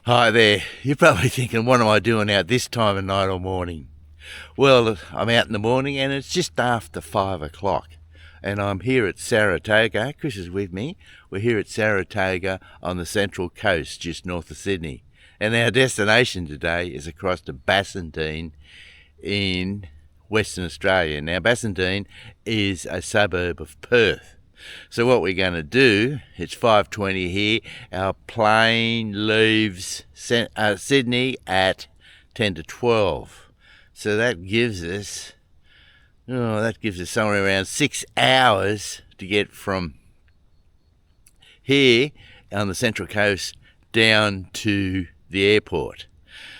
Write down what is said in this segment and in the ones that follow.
Hi there. You're probably thinking, what am I doing out this time of night or morning? Well, I'm out in the morning and it's just after 5 o'clock. And I'm here at Saratoga. Chris is with me. We're here at Saratoga on the Central Coast, just north of Sydney. And our destination today is across to Bassendean in Western Australia. Now, Bassendean is a suburb of Perth. So what we're going to do, it's 5:20 here, our plane leaves Sydney at 10 to 12. So that gives us somewhere around 6 hours to get from here on the Central Coast down to the airport.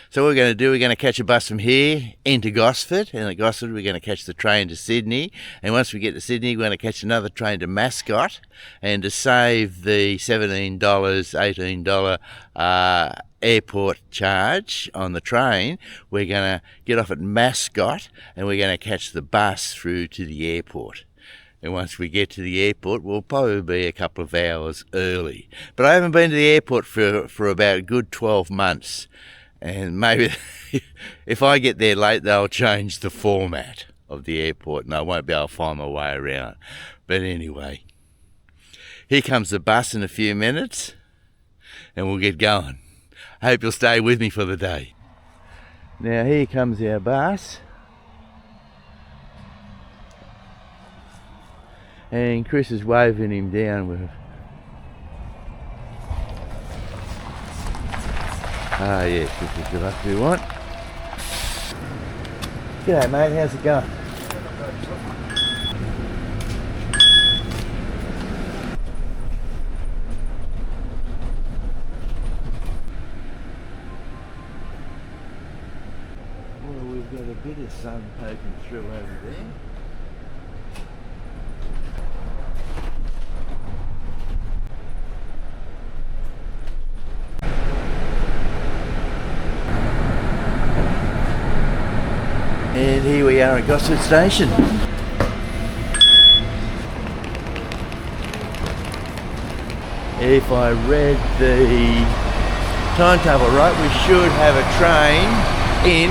So what we're going to do, we're going to catch a bus from here into Gosford, and at Gosford we're going to catch the train to Sydney, and once we get to Sydney we're going to catch another train to Mascot, and to save the $17, $18 airport charge on the train, we're going to get off at Mascot and we're going to catch the bus through to the airport. And once we get to the airport, we'll probably be a couple of hours early. But I haven't been to the airport for about a good 12 months. And maybe if I get there late, they'll change the format of the airport and I won't be able to find my way around. But anyway, here comes the bus in a few minutes and we'll get going. I hope you'll stay with me for the day. Now here comes our bus. And Chris is waving him down with... Ah yes, this is the bus we want. G'day mate, how's it going? Well, we've got a bit of sun poking through over there. And here we are at Gosford Station. If I read the timetable right, we should have a train in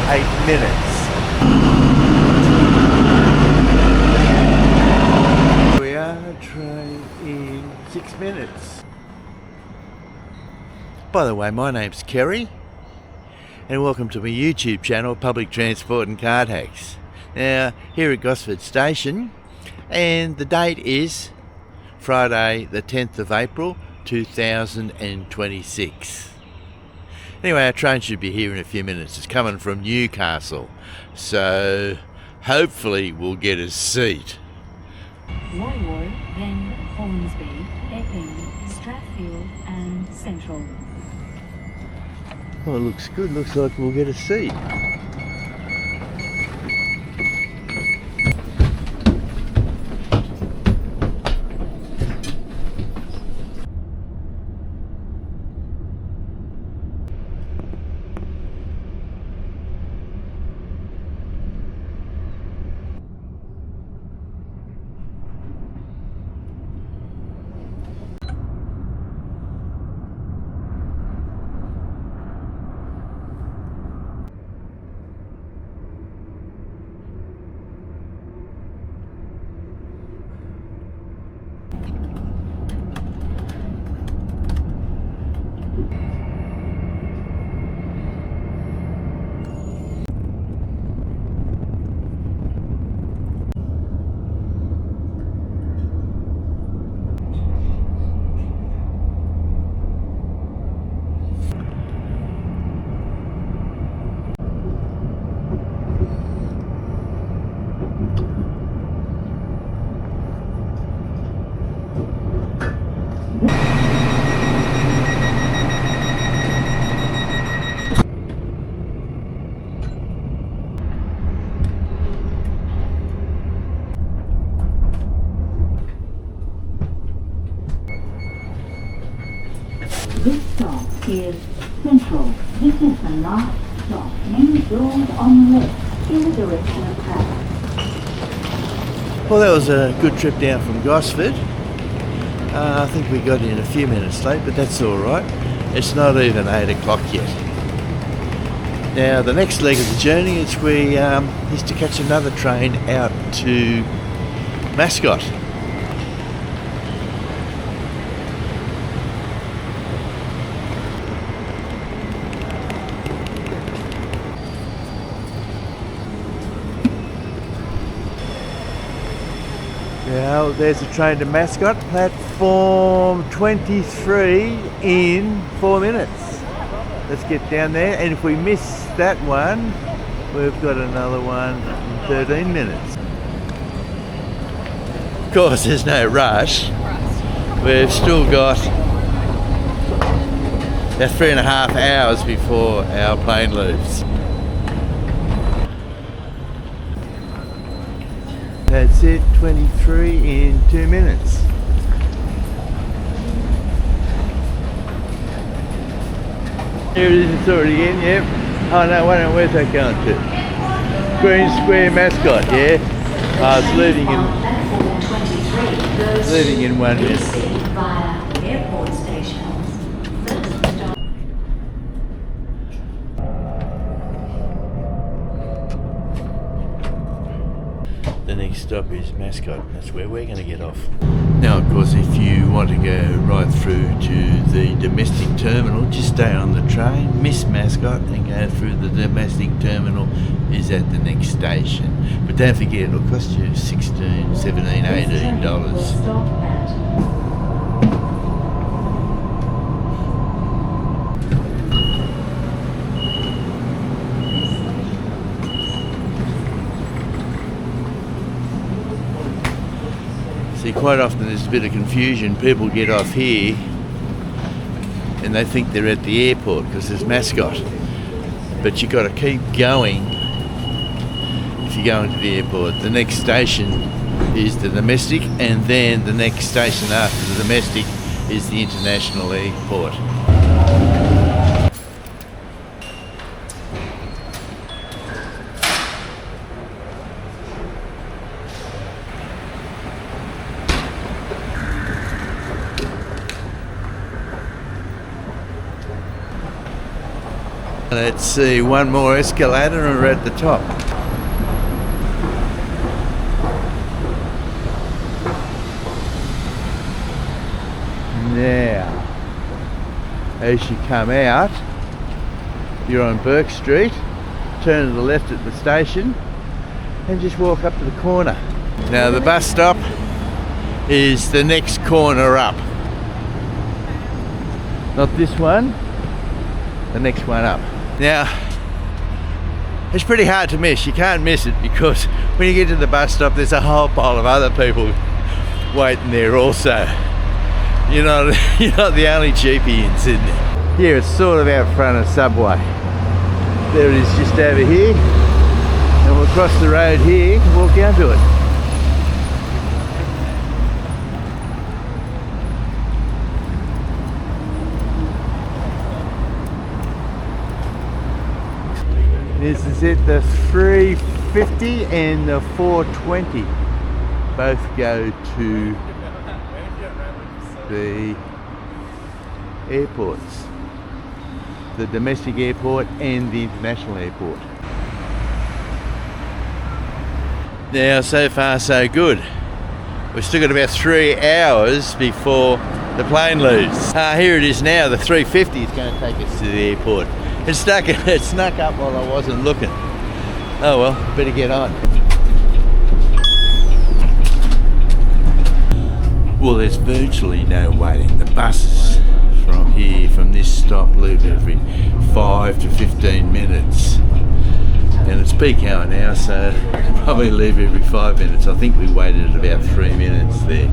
8 minutes. We are a train in 6 minutes. By the way, my name's Kerry. And welcome to my YouTube channel, Public Transport and Card Hacks. Now, here at Gosford Station, and the date is Friday the 10th of April 2026. Anyway, our train should be here in a few minutes. It's coming from Newcastle, so hopefully we'll get a seat. Roy, then Hornsby, Epping, Strathfield and Central. Well, it looks good. Looks like we'll get a seat. This stop is Central. This is the last stop. Many doors on the left in the direction of travel. Well, that was a good trip down from Gosford. I think we got in a few minutes late, but that's all right. It's not even 8 o'clock yet. Now the next leg of the journey is to catch another train out to Mascot. Now there's a train to Mascot, platform 23 in 4 minutes. Let's get down there, and if we miss that one, we've got another one in 13 minutes. Of course, there's no rush. We've still got about 3.5 hours before our plane leaves. That's it, 23 in 2 minutes. Here it is, it's already in, yep. Oh no, where's that going to? Green Square Mascot, yeah? It's leaving in 1 minute. The next stop is Mascot. That's where we're going to get off. Now, of course, if you want to go right through to the domestic terminal, just stay on the train, miss Mascot, and go through the domestic terminal is at the next station. But don't forget, it'll cost you $16, $17, $18. See, quite often there's a bit of confusion. People get off here and they think they're at the airport because there's Mascot. But you've got to keep going if you're going to the airport. The next station is the domestic, and then the next station after the domestic is the international airport. Let's see, one more escalator and we're at the top. Now, as you come out, you're on Burke Street, turn to the left at the station and just walk up to the corner. Now the bus stop is the next corner up. Not this one, the next one up. Now, it's pretty hard to miss. You can't miss it because when you get to the bus stop, there's a whole pile of other people waiting there also. You're not the only cheapie in Sydney. Here it's sort of out front of Subway. There it is just over here. And we'll cross the road here and walk down to it. This is it, the 350 and the 420 both go to the airports, the domestic airport and the international airport. Now, so far so good. We've still got about 3 hours before the plane leaves. Here it is now, the 350 is going to take us to the airport. It snuck up while I wasn't looking. Oh well, better get on. Well, there's virtually no waiting. The buses from here, from this stop, leave every 5 to 15 minutes. And it's peak hour now, so they'll probably leave every 5 minutes. I think we waited about 3 minutes there.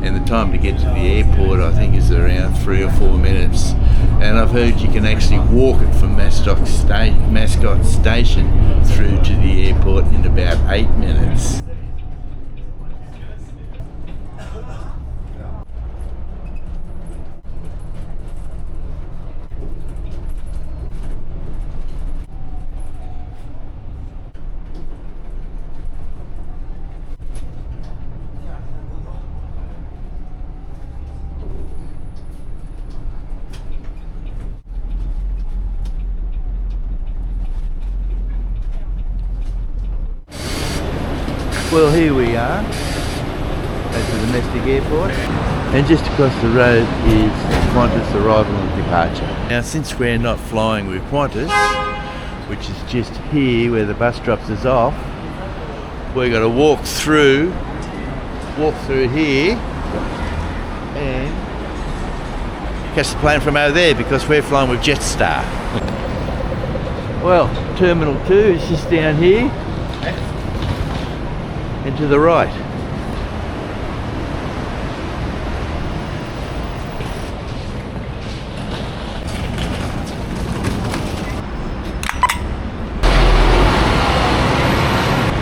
And the time to get to the airport, I think, is around 3 or 4 minutes. And I've heard you can actually walk it from Mascot Station through to the airport in about 8 minutes. Well, here we are at the domestic airport, and just across the road is Qantas arrival and departure. Now, since we're not flying with Qantas, which is just here where the bus drops us off, we're going to walk through here and catch the plane from over there because we're flying with Jetstar. Well, Terminal 2 is just down here and to the right.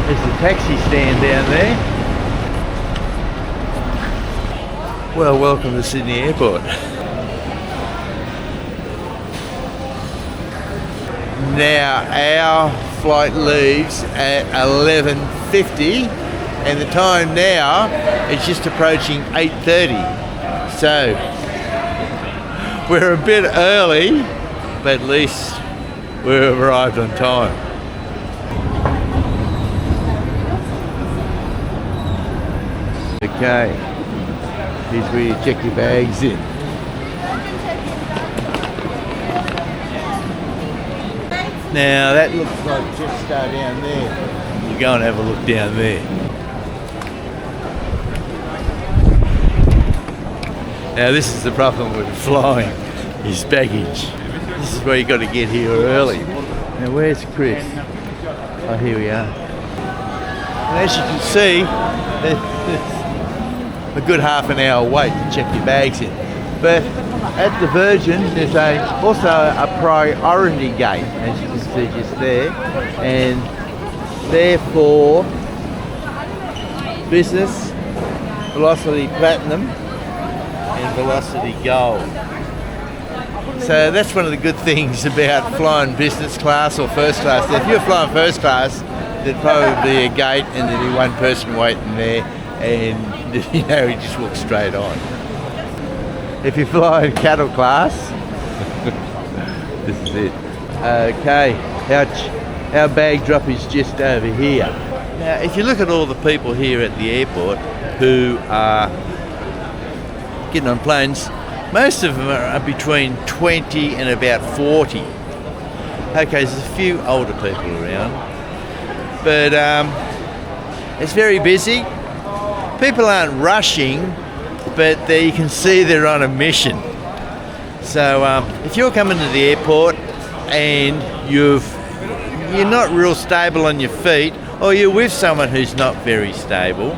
There's the taxi stand down there. Well, welcome to Sydney Airport. Now, our flight leaves at 11:50 and the time now is just approaching 8:30. So, we're a bit early, but at least we've arrived on time. Okay, here's where you check your bags in. Now that looks like Jetstar down there. You go and have a look down there. Now this is the problem with flying, is baggage. This is where you got to get here early. Now where's Chris? Oh, here we are. And as you can see, there's a good half an hour wait to check your bags in. But at the Virgin, there's also a priority gate, as you can see just there, and therefore business, velocity platinum, and velocity gold. So that's one of the good things about flying business class or first class. If you're flying first class, there'd probably be a gate and there'd be one person waiting there, and you know, he just walks straight on. If you fly in cattle class, this is it. Okay, our bag drop is just over here. Now, if you look at all the people here at the airport who are getting on planes, most of them are between 20 and about 40. Okay, there's a few older people around, but it's very busy. People aren't rushing, but you can see they're on a mission. So if you're coming to the airport and you're not real stable on your feet, or you're with someone who's not very stable,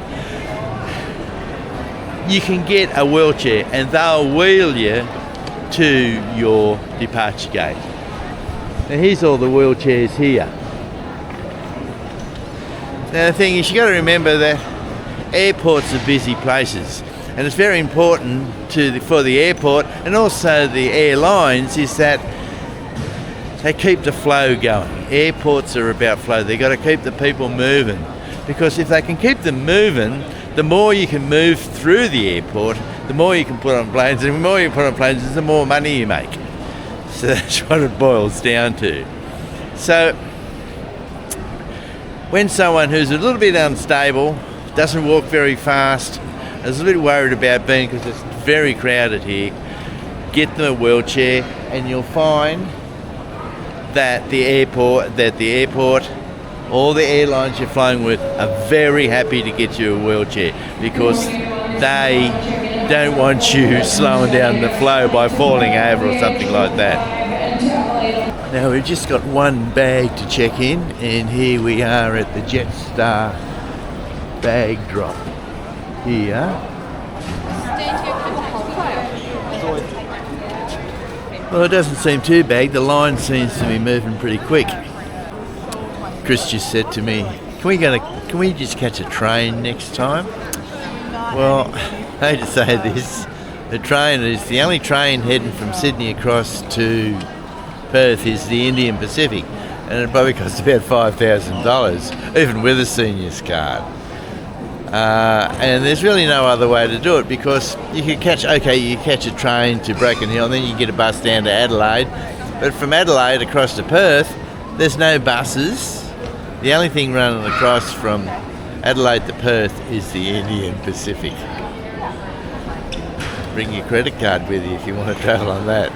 you can get a wheelchair and they'll wheel you to your departure gate. Now here's all the wheelchairs here. Now the thing is, you got to remember that airports are busy places. And it's very important for the airport and also the airlines is that they keep the flow going. Airports are about flow. They've got to keep the people moving, because if they can keep them moving, the more you can move through the airport, the more you can put on planes, and the more you put on planes, the more money you make. So that's what it boils down to. So when someone who's a little bit unstable, doesn't walk very fast, is a little worried about being, because it's very crowded here, get them a wheelchair, and you'll find that the airport, all the airlines you're flying with are very happy to get you a wheelchair, because they don't want you slowing down the flow by falling over or something like that. Now we've just got one bag to check in, and here we are at the Jetstar bag drop. Here. Well, it doesn't seem too bad. The line seems to be moving pretty quick. Chris just said to me, can we just catch a train next time? Well, I hate to say this, the only train heading from Sydney across to Perth is the Indian Pacific, and it probably costs about $5,000, even with a seniors card. And there's really no other way to do it, because you catch a train to Broken Hill, and then you get a bus down to Adelaide. But from Adelaide across to Perth, there's no buses. The only thing running across from Adelaide to Perth is the Indian Pacific. Bring your credit card with you if you want to travel on that.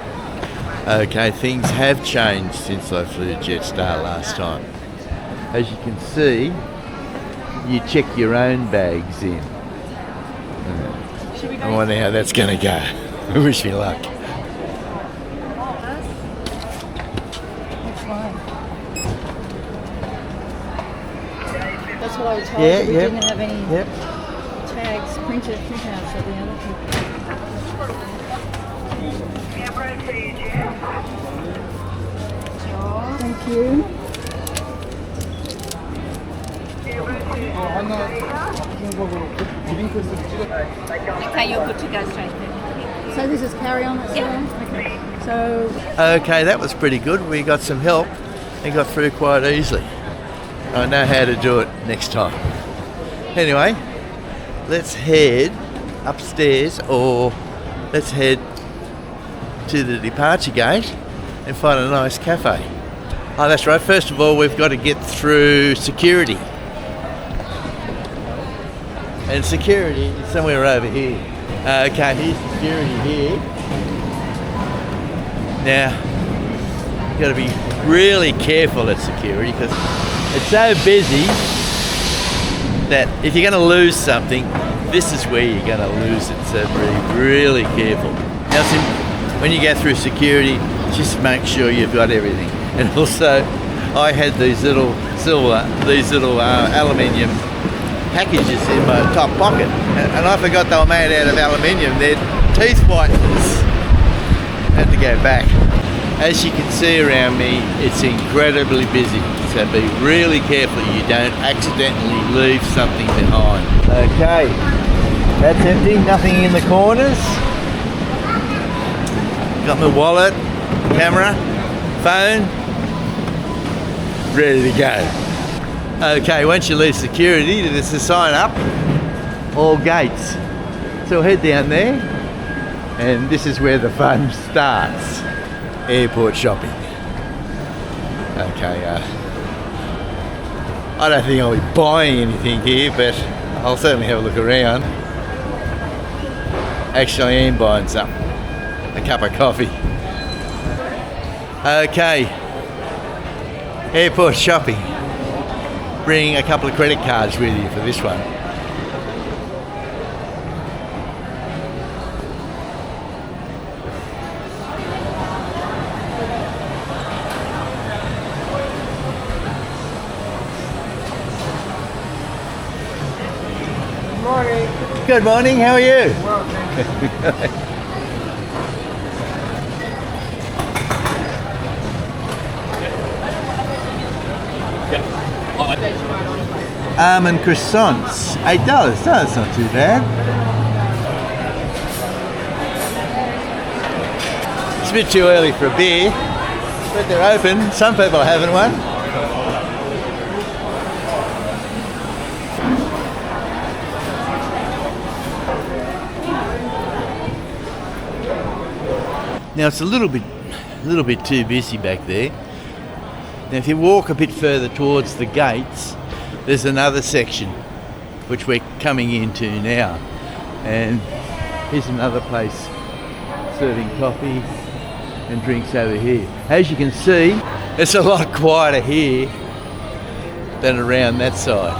Okay, things have changed since I flew Jetstar last time. As you can see, you check your own bags in. I wonder how that's going to go. Wish me luck. That's what I was told. Yeah, we yep. didn't have any Yep. tags, printed printouts of the other people. Thank you. Okay, you're good to go straight there. So this is carry on as well? Okay. So Okay, that was pretty good. We got some help and got through quite easily. I know how to do it next time. Anyway, let's head upstairs, or let's head to the departure gate and find a nice cafe. Oh, that's right. First of all, we've got to get through security. And security is somewhere over here. Okay, here's security here. Now, you've got to be really careful at security because it's so busy that if you're going to lose something, this is where you're going to lose it. So be really careful. Now, when you go through security, just make sure you've got everything. And also, I had these little aluminium packages in my top pocket, and I forgot they were made out of aluminium. They're teeth whiteners. Had to go back. As you can see around me, it's incredibly busy, so be really careful you don't accidentally leave something behind. Okay, that's empty, nothing in the corners. Got my wallet, camera, phone, ready to go. Okay, once you leave security, there's a sign up, all gates. So we'll head down there, and this is where the fun starts. Airport shopping. Okay, I don't think I'll be buying anything here, but I'll certainly have a look around. Actually, I am buying something. A cup of coffee. Okay, airport shopping. Bring a couple of credit cards with you for this one. Good morning, how are you? Well, almond croissants, $8. That's not too bad. It's a bit too early for a beer, but they're open. Some people are having one. Now it's a little bit too busy back there. Now if you walk a bit further towards the gates, there's another section which we're coming into now. And here's another place serving coffee and drinks over here. As you can see, it's a lot quieter here than around that side.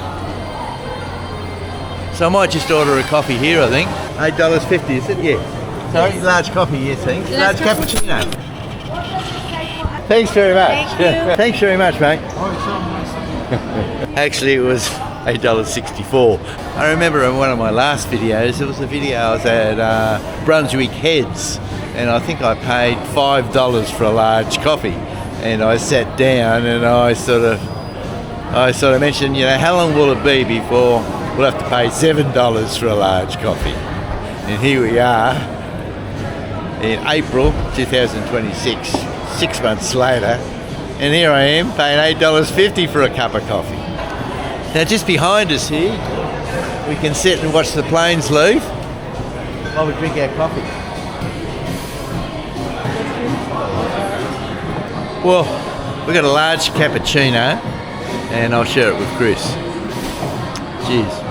So I might just order a coffee here, I think. $8.50, is it? Yeah. Sorry, large coffee, yes, thanks. Large cappuccino. Thanks very much. Thank you. Thanks very much, mate. Actually, it was $8.64. I remember in one of my last videos, it was a video I was at Brunswick Heads, and I think I paid $5 for a large coffee. And I sat down and I sort of mentioned, how long will it be before we'll have to pay $7 for a large coffee? And here we are in April 2026, 6 months later, and here I am paying $8.50 for a cup of coffee. Now just behind us here, we can sit and watch the planes leave while we drink our coffee. Well, we've got a large cappuccino and I'll share it with Chris. Cheers.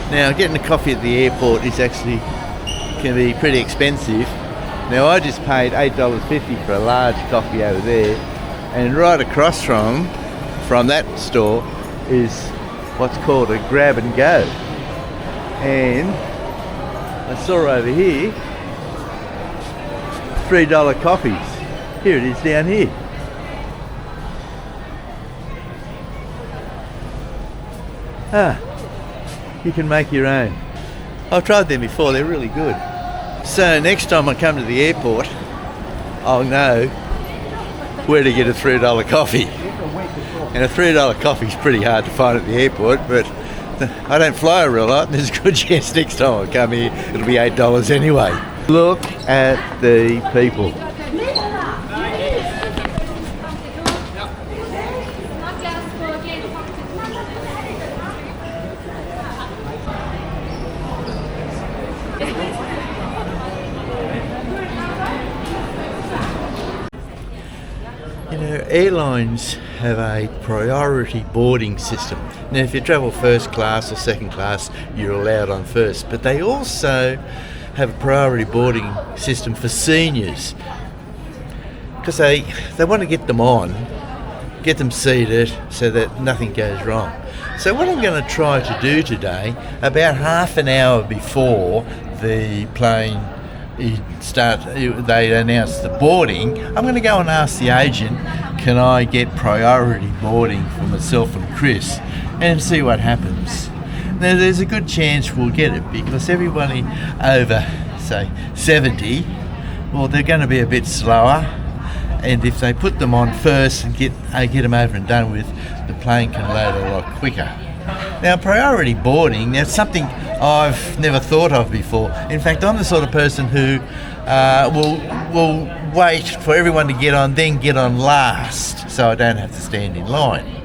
Now, getting a coffee at the airport can be pretty expensive. Now, I just paid $8.50 for a large coffee over there, and right across from that store is what's called a grab and go. And I saw over here $3 coffees. Here it is down here. You can make your own. I've tried them before, they're really good. So next time I come to the airport, I'll know where to get a $3 coffee. And a $3 coffee is pretty hard to find at the airport, but I don't fly a real lot, and there's a good chance next time I come here it'll be $8 anyway. Look at the people. You know, airlines have a priority boarding system. Now, if you travel first class or second class, you're allowed on first, but they also have a priority boarding system for seniors because they want to get them on, get them seated so that nothing goes wrong. So what I'm going to try to do today, about half an hour before the plane they announce the boarding, I'm going to go and ask the agent, can I get priority boarding for myself and Chris, and see what happens. Now, there's a good chance we'll get it because everybody over, say, 70, well, they're going to be a bit slower, and if they put them on first and get them over and done with, the plane can load a lot quicker. Now, priority boarding, that's something I've never thought of before. In fact, I'm the sort of person who will wait for everyone to get on, then get on last, so I don't have to stand in line.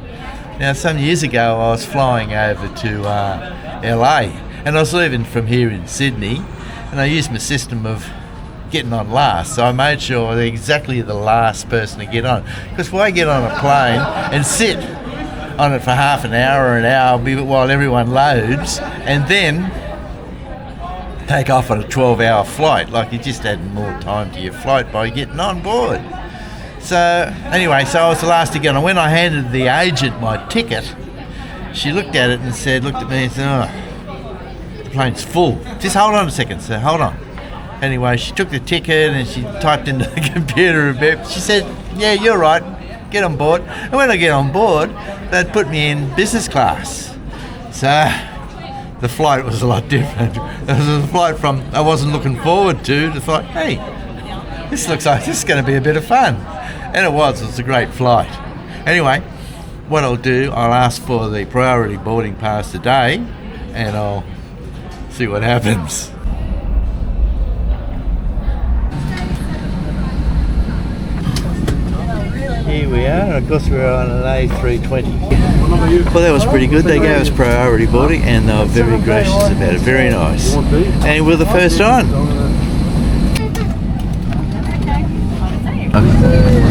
Now, some years ago, I was flying over to LA, and I was leaving from here in Sydney, and I used my system of getting on last, so I made sure I was exactly the last person to get on. Because why get on a plane and sit on it for half an hour or an hour while everyone loads, and then take off on a 12-hour flight? Like, you just add more time to your flight by getting on board. So anyway, so I was the last to get on. When I handed the agent my ticket, she looked at it and looked at me and said, "Oh, the plane's full. Just hold on a second, sir, hold on." Anyway, she took the ticket and she typed into the computer a bit. She said, "Yeah, you're right, get on board." And when I get on board, they'd put me in business class. So the flight was a lot different. It was a flight from I wasn't looking forward to flight, hey, this looks like this is going to be a bit of fun. And it was a great flight. Anyway, what I'll do, I'll ask for the priority boarding pass today, and I'll see what happens. Here we are, of course we're on an A320. Well, that was pretty good. They gave us priority boarding and they were very gracious about it, very nice. And we're the first on.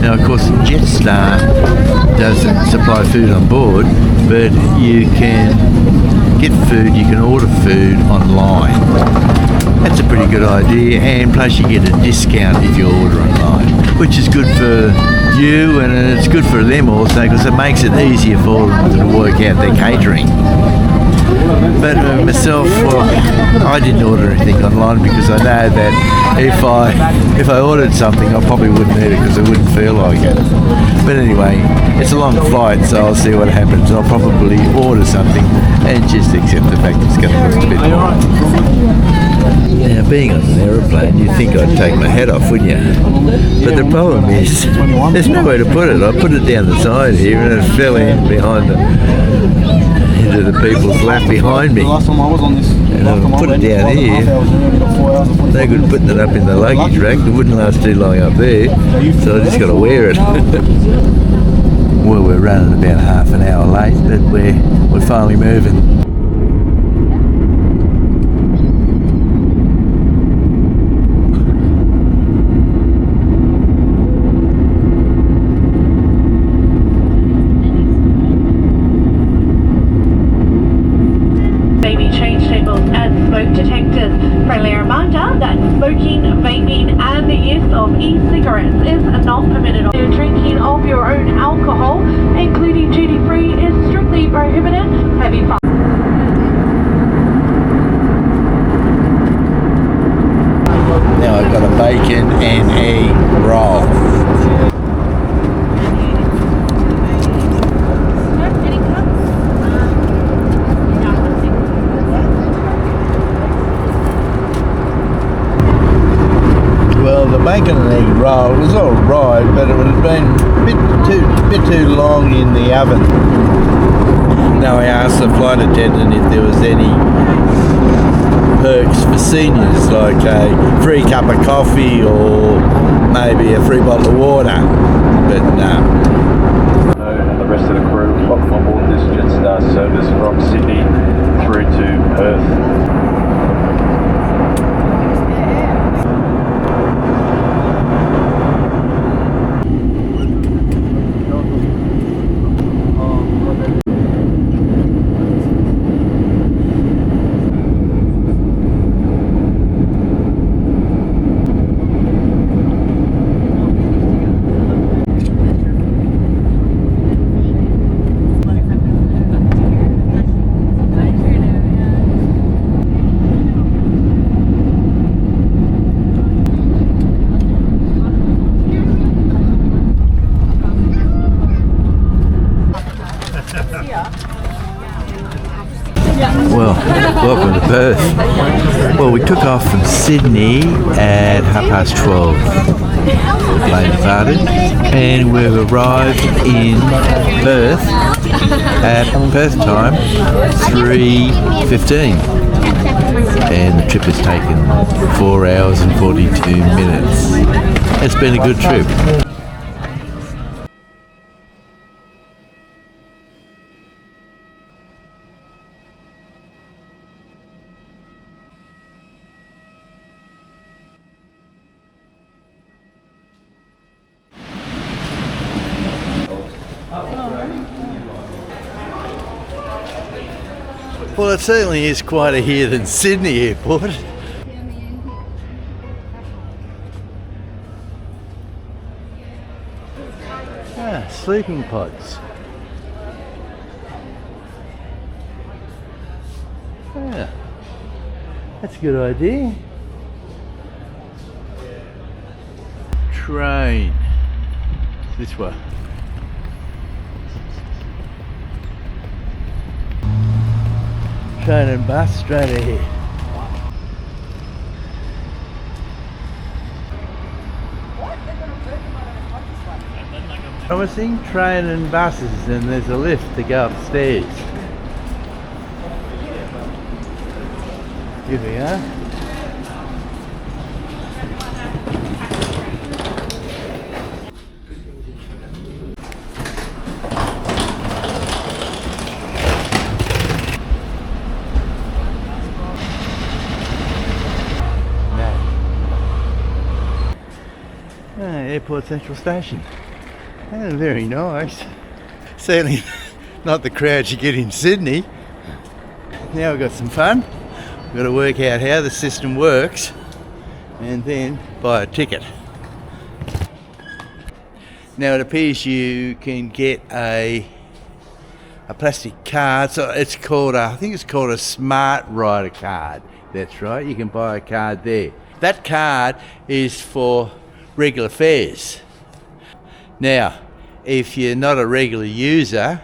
Now, of course, Jetstar doesn't supply food on board, but you can get food, you can order food online. That's a pretty good idea, and plus you get a discount if you order online, which is good for you and it's good for them also because it makes it easier for them to work out their catering. But myself, well, I didn't order anything online because I know that if I ordered something I probably wouldn't eat it because I wouldn't feel like it. But anyway, it's a long flight, so I'll see what happens. I'll probably order something and just accept the fact it's going to cost a bit more. Now, being on an aeroplane, you'd think I'd take my hat off, wouldn't you? But the problem is, there's nowhere to put it. I put it down the side here and it fell in behind into the people's lap behind me. And I put it down here. No good putting it up in the luggage rack. It wouldn't last too long up there, so I just got to wear it. Well, we're running about half an hour late, but we're finally moving. factors. Friendly reminder that smoking, vaping and the use of e-cigarettes is not permitted. Drinking of your own alcohol, including duty-free, is strictly prohibited. Heavy fines. Now I've got a bacon and egg roll. Well, the bacon and egg roll was all right, but it would have been a bit too long in the oven. Now I asked the flight attendant if there was any perks for seniors, like a free cup of coffee or maybe a free bottle of water, but no. And the rest of the crew, welcome on board this Jetstar service from Sydney through to Perth. Well, welcome to Perth. Well, we took off from Sydney at 12:30. The plane departed, and we've arrived in Perth at Perth time 3:15. And the trip has taken 4 hours and 42 minutes. It's been a good trip. Well, it certainly is quieter here than Sydney Airport. Sleeping pods. Yeah, that's a good idea. Train. This way. Train and bus straight ahead. Promising train and buses, and there's a lift to go upstairs. Here we are. Airport Central Station. Very nice. Certainly not the crowds you get in Sydney. Now we've got some fun. We've got to work out how the system works and then buy a ticket. Now it appears you can get a plastic card. So it's called I think it's called a SmartRider card. That's right. You can buy a card there. That card is for regular fares. Now, if you're not a regular user,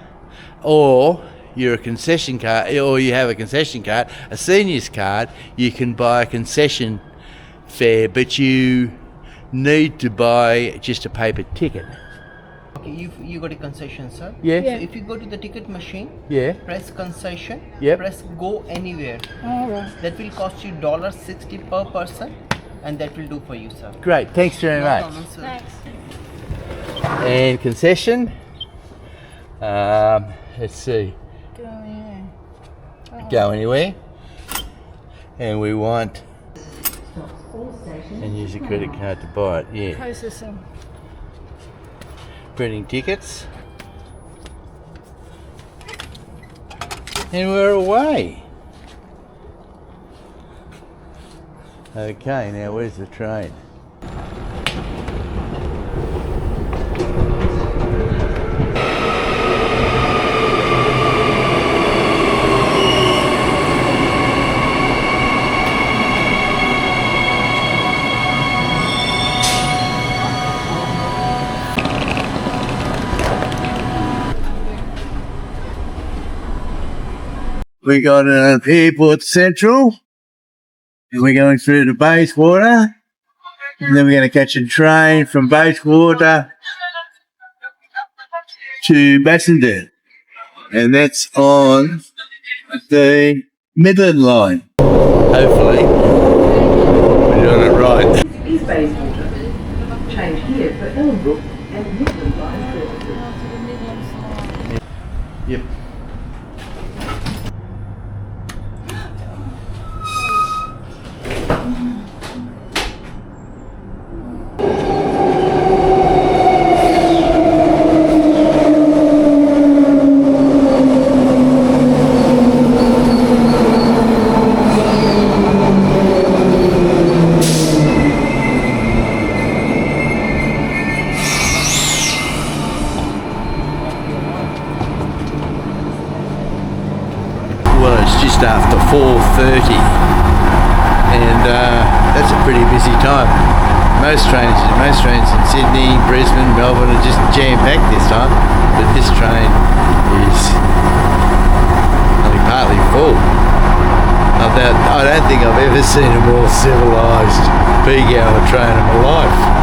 or you're a concession card, or you have a concession card, a seniors card, you can buy a concession fare, but you need to buy just a paper ticket. Okay, you got a concession, sir? Yeah. So if you go to the ticket machine, Yeah. press concession, Yep. press go anywhere. All right. That will cost you $60 per person, and that will do for you, sir. Great, thanks very No much. problem, sir. Thanks. And concession. Let's see. Go anywhere. And we want and use a credit card to buy it. Yeah. Processing. Printing tickets. And we're away. Okay, now where's the train? We got an airport central, and we're going through to Bayswater, and then we're going to catch a train from Bayswater to Bassendean, and that's on the Midland line. Hopefully, we're doing it right. Is Bayswater. Change here for Elmbrook and Midland line services. Yep. Well, it's just after 4:30, and that's a pretty busy time. Most trains in Sydney, Brisbane, Melbourne are just jam-packed this time, but this train is only partly full. I don't think I've ever seen a more civilised peak-hour train in my life.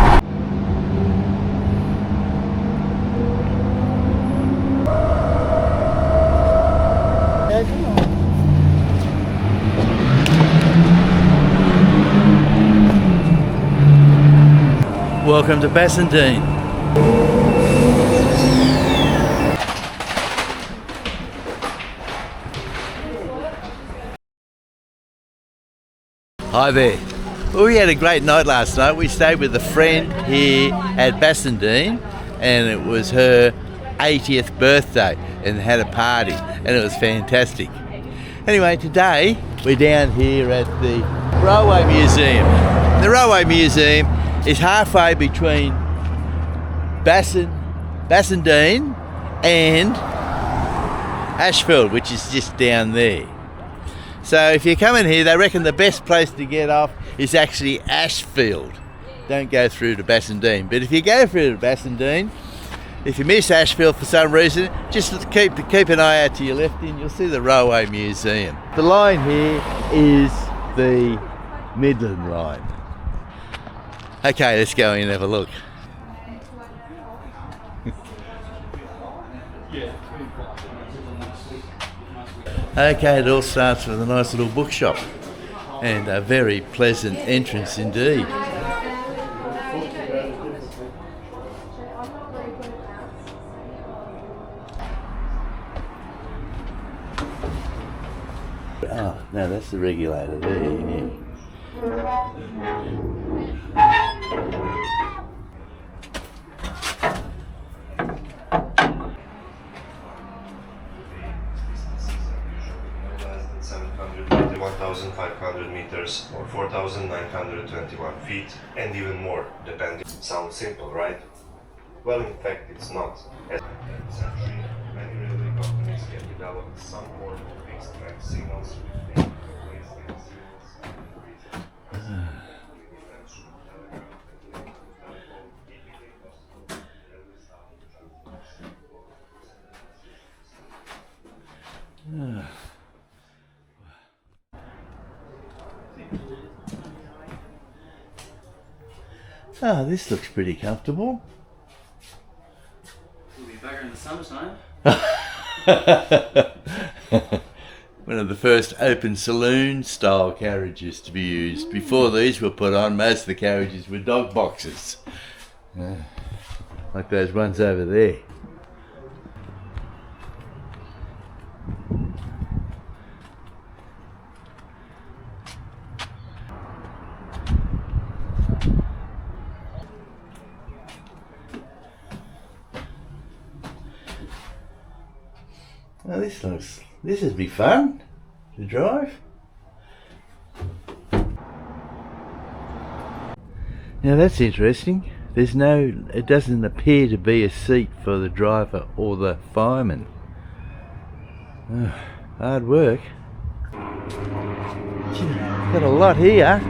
Welcome to Bassendean. Hi there. Well, we had a great night last night. We stayed with a friend here at Bassendean, and it was her 80th birthday, and had a party, and it was fantastic. Anyway, today we're down here at the Railway Museum. The Railway Museum is halfway between Bassendean and Ashfield, which is just down there. So if you're coming here, they reckon the best place to get off is actually Ashfield. Don't go through to Bassendean. But if you go through to Bassendean, if you miss Ashfield for some reason, just keep an eye out to your left and you'll see the Railway Museum. The line here is the Midland line. Okay, let's go in and have a look. Okay, it all starts with a nice little bookshop and a very pleasant entrance indeed. Oh, no, that's the regulator there, yeah. Than 1,500 meters or 4,921 feet, and even more, depending. Sounds simple, right? Well, in fact, it's not. As in the 19th century, many railway companies can develop some form of fixed track signals with data waste signals. Oh, this looks pretty comfortable. We'll be better in the summertime. One of the first open saloon style carriages to be used. Before these were put on, most of the carriages were dog boxes. Like those ones over there. Well, this would be fun to drive. Now that's interesting. There's no, it doesn't appear to be a seat for the driver or the fireman. Oh, hard work. Got a lot here.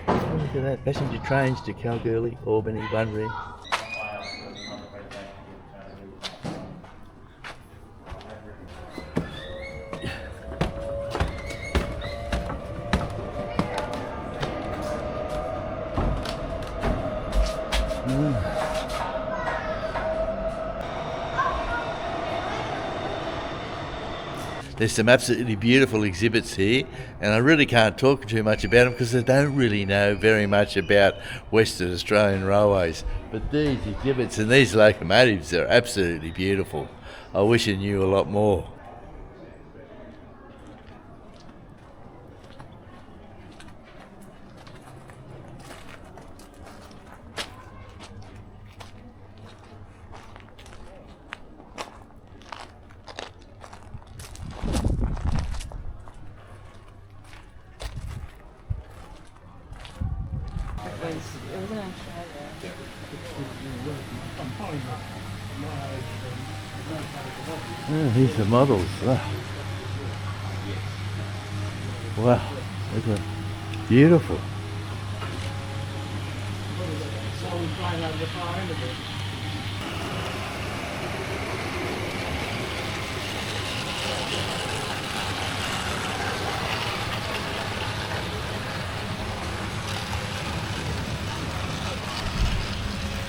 Look at that, passenger trains to Kalgoorlie, Albany, Bunbury. There's some absolutely beautiful exhibits here, and I really can't talk too much about them because I don't really know very much about Western Australian railways. But these exhibits and these locomotives are absolutely beautiful. I wish I knew a lot more. Oh, these are models. Oh. Wow, they're beautiful.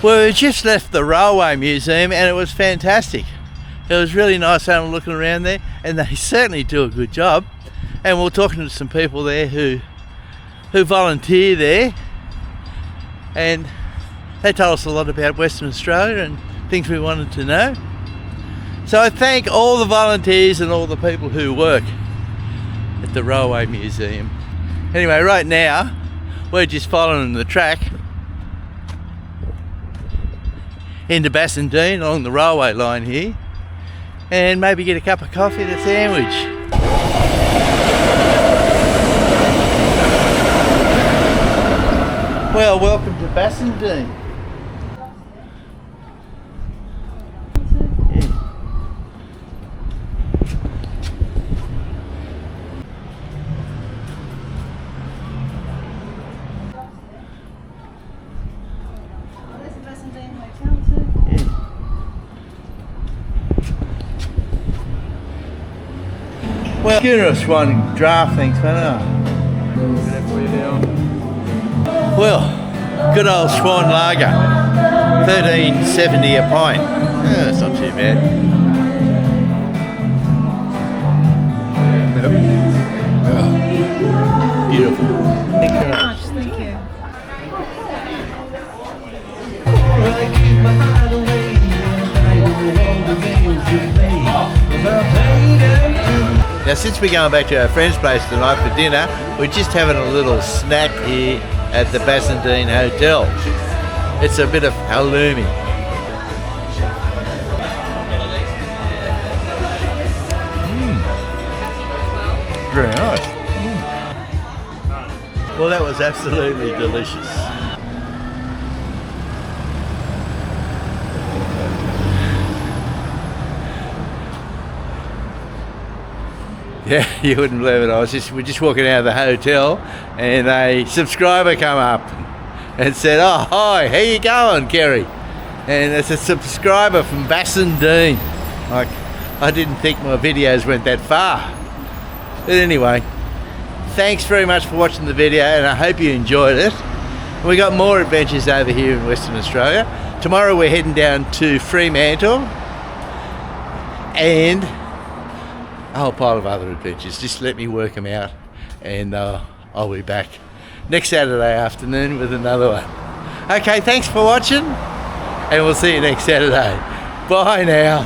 Well, we just left the Railway Museum and it was fantastic. It was really nice having a looking around there, and they certainly do a good job. And we're talking to some people there who volunteer there, and they told us a lot about Western Australia and things we wanted to know. So I thank all the volunteers and all the people who work at the Railway Museum. Anyway, right now we're just following the track into Bassendean along the railway line here, and maybe get a cup of coffee and a sandwich. Well, welcome to Bassendean. Well, generous one draft, thanks, fella. Well, good old Swan Lager, $13.70 a pint. Oh, that's not too bad. Oh, beautiful. Thank you very much. Thank you. Now, since we're going back to our friend's place tonight for dinner, we're just having a little snack here at the Bassendean Hotel. It's a bit of halloumi. Very nice. Well, that was absolutely delicious. Yeah, you wouldn't believe it. We're just walking out of the hotel, and a subscriber come up and said, "Oh, hi, how you going, Kerry?" And it's a subscriber from Bassendean. Like, I didn't think my videos went that far. But anyway, thanks very much for watching the video, and I hope you enjoyed it. We got more adventures over here in Western Australia. Tomorrow we're heading down to Fremantle, and a whole pile of other adventures. Just let me work them out, and I'll be back next Saturday afternoon with another one. Okay, thanks for watching, and we'll see you next Saturday. Bye now.